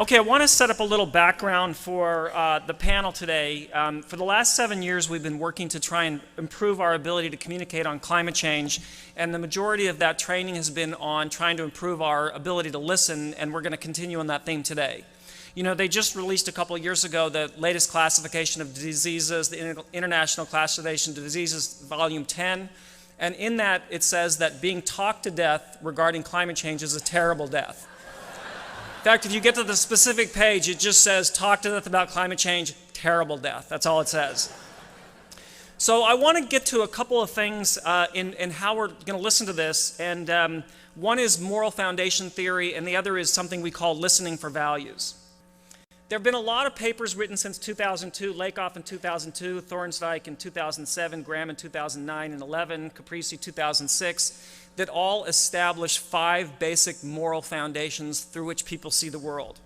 Okay, I want to set up a little background for the panel today. For the last 7 years, we've been working to try and improve our ability to communicate on climate change, and the majority of that training has been on trying to improve our ability to listen, and we're going to continue on that theme today. You know, they just released a couple of years ago the latest classification of diseases, the International Classification of Diseases, Volume 10, and in that it says that being talked to death regarding climate change is a terrible death. In fact, if you get to the specific page, it just says, talk to death about climate change, terrible death. That's all it says. So I want to get to a couple of things in how we're going to listen to this. And one is moral foundation theory, and the other is something we call listening for values. There have been a lot of papers written since 2002, Lakoff in 2002, Thorndike in 2007, Graham in 2009 and 11, Caprisi 2006, that all establish 5 basic moral foundations through which people see the world.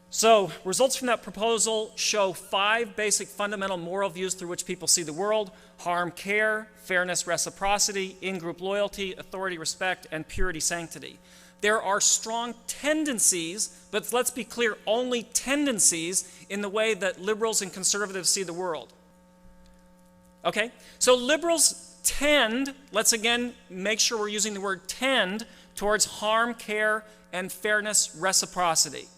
So, results from that proposal show 5 basic fundamental moral views through which people see the world: harm, care, fairness, reciprocity, in-group loyalty, authority, respect, and purity, sanctity. There are strong tendencies, but let's be clear, only tendencies in the way that liberals and conservatives see the world. Okay? So liberals tend, let's again make sure we're using the word tend, towards harm, care, and fairness, reciprocity.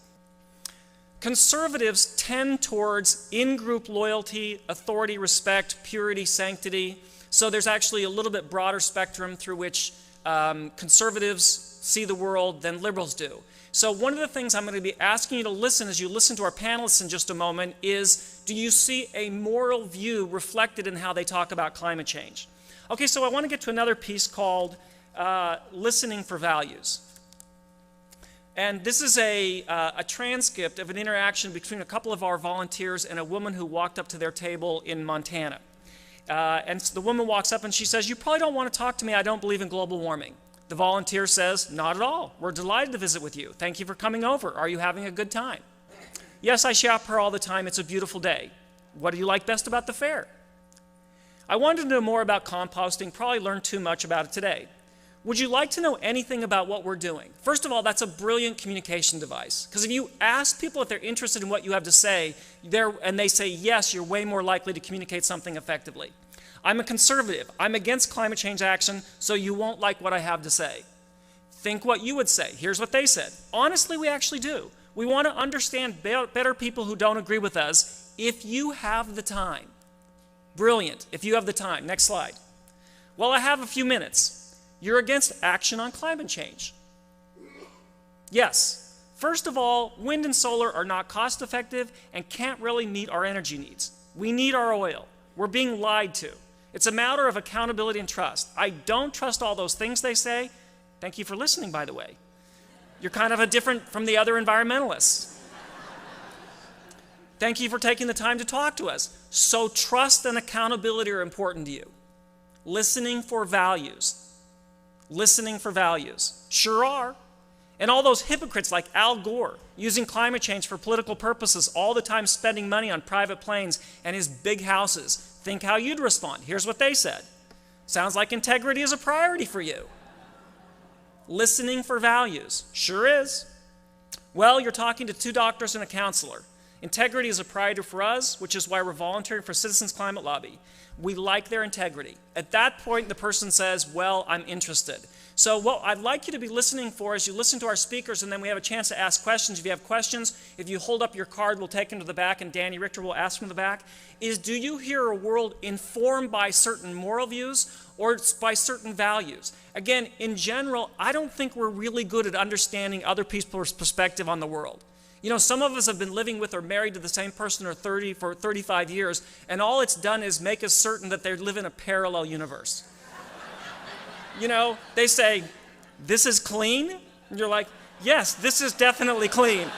Conservatives tend towards in-group loyalty, authority, respect, purity, sanctity. So there's actually a little bit broader spectrum through which conservatives see the world than liberals do. So one of the things I'm going to be asking you to listen as you listen to our panelists in just a moment is, do you see a moral view reflected in how they talk about climate change? Okay, so I want to get to another piece called listening for values. And this is a transcript of an interaction between a couple of our volunteers and a woman who walked up to their table in Montana. And so the woman walks up and she says, "You probably don't want to talk to me. I don't believe in global warming." The volunteer says, "Not at all. We're delighted to visit with you. Thank you for coming over. Are you having a good time?" "Yes, I shop here all the time. It's a beautiful day." "What do you like best about the fair?" "I wanted to know more about composting. Probably learned too much about it today." "Would you like to know anything about what we're doing?" First of all, that's a brilliant communication device. Because if you ask people if they're interested in what you have to say, and they say yes, you're way more likely to communicate something effectively. "I'm a conservative. I'm against climate change action, so you won't like what I have to say." Think what you would say. Here's what they said. Honestly, we actually do. We want to understand better people who don't agree with us if you have the time. Brilliant, if you have the time. Next slide. "Well, I have a few minutes. You're against action on climate change." "Yes. First of all, wind and solar are not cost effective and can't really meet our energy needs. We need our oil. We're being lied to. It's a matter of accountability and trust. I don't trust all those things they say." Thank you for listening, by the way. You're kind of different from the other environmentalists. "Thank you for taking the time to talk to us. So trust and accountability are important to you." Listening for values. Listening for values. Sure are. And all those hypocrites like Al Gore, using climate change for political purposes, all the time spending money on private planes and his big houses. Think how you'd respond. Here's what they said. "Sounds like integrity is a priority for you." Listening for values. Sure is. "Well, you're talking to 2 doctors and a counselor. Integrity is a priority for us, which is why we're volunteering for Citizens Climte Lobby. We like their integrity." At that point, the person says, "Well, I'm interested." So what I'd like you to be listening for as you listen to our speakers, and then we have a chance to ask questions. If you have questions, if you hold up your card, we'll take them to the back, and Danny Richter will ask from the back, is, do you hear a world informed by certain moral views or by certain values? Again, in general, I don't think we're really good at understanding other people's perspective on the world. You know, some of us have been living with or married to the same person for 35 years, and all it's done is make us certain that they live in a parallel universe. You know, they say, "This is clean?" And you're like, "Yes, this is definitely clean."